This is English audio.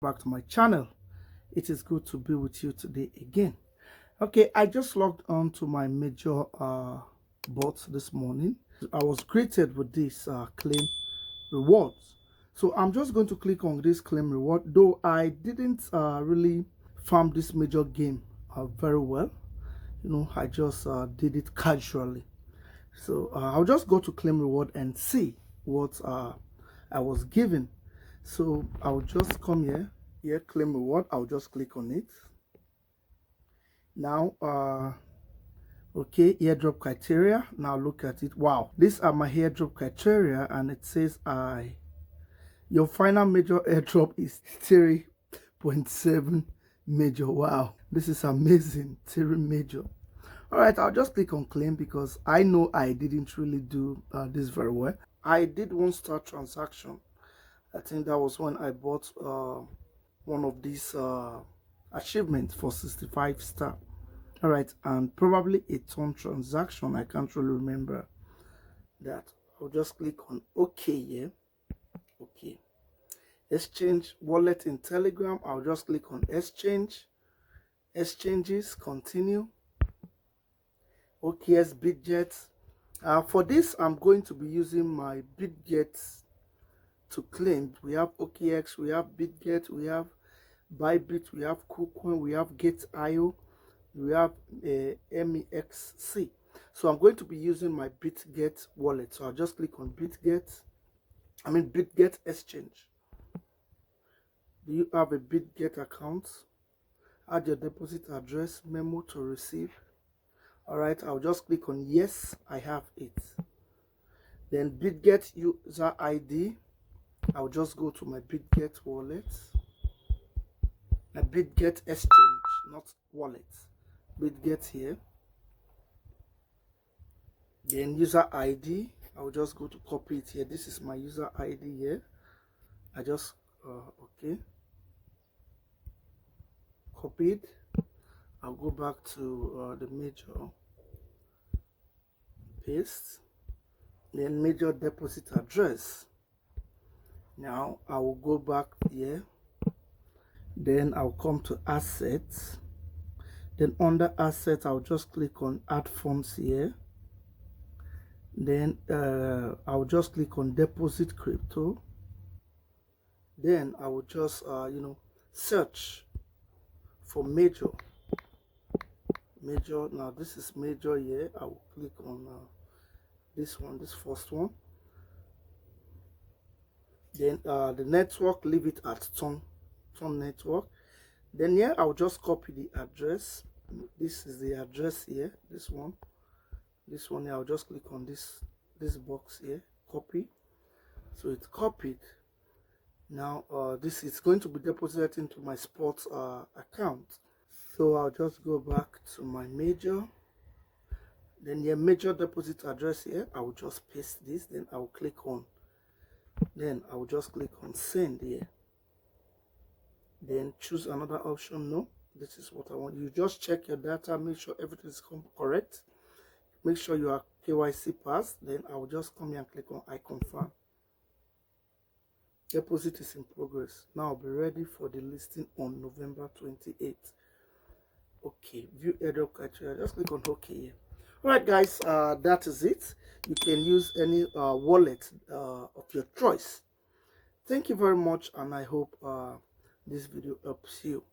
back to my channel. It is good to be with you today again. Okay, I just logged on to my major bot this morning. I was greeted with this claim rewards. So I'm just going to click on this claim reward, though I didn't really farm this major game very well. I just did it casually. So I'll just go to claim reward and see what I was given. So I'll just come here, claim reward. I'll just click on it. Now, okay, airdrop criteria. Now look at it. Wow, these are my airdrop criteria, and it says your final major airdrop is 3.7 major. Wow, this is amazing. 3 major. All right, I'll just click on claim because I know I didn't really do this very well. I did one star transaction. I think that was when I bought one of these achievements for 65 star. All right, and probably a ton transaction. I can't really remember that. I'll just click on OK here. Okay. Exchange wallet in Telegram. I'll just click on exchange. Exchanges, continue. OKS Bitget. For this, I'm going to be using my Bitget to claim. We have OKX, we have Bitget, we have Bybit, we have KuCoin, we have Get.io, we have MEXC. So I'm going to be using my Bitget wallet. So I'll just click on Bitget Exchange. Do you have a Bitget account? Add your deposit address, memo to receive. All right, I'll just click on yes, I have it. Then Bitget user ID. I'll just go to my Bitget wallet. My Bitget exchange, not wallet. Bitget here. Then user ID. I'll just go to copy it here. This is my user ID here. I just okay. Copied. I'll go back to the major. Paste. Then major deposit address. Now I will go back here. Then I'll come to assets. Then under assets, I'll just click on add funds here. Then I'll just click on deposit crypto. Then I will just search for major. Now this is major here. I will click on this one, this first one. Then the network, leave it at Ton network. Then here I'll just copy the address. This is the address here. This one here, I'll just click on this box here, copy. So it's copied. Now this is going to be deposited into my sports account. So I'll just go back to my major. Then your major deposit address here, I will just paste this. Then I will click on. Then I will just click on send here. Then choose another option. No, this is what I want. You just check your data, make sure everything is correct. Make sure you are KYC passed. Then I will just come here and click on I confirm. Deposit is in progress. Now I'll be ready for the listing on November 28th. Okay, view airdrop criteria. Just click on OK here. All right, guys, that is it. You can use any wallet of your choice. Thank you very much, and I hope this video helps you.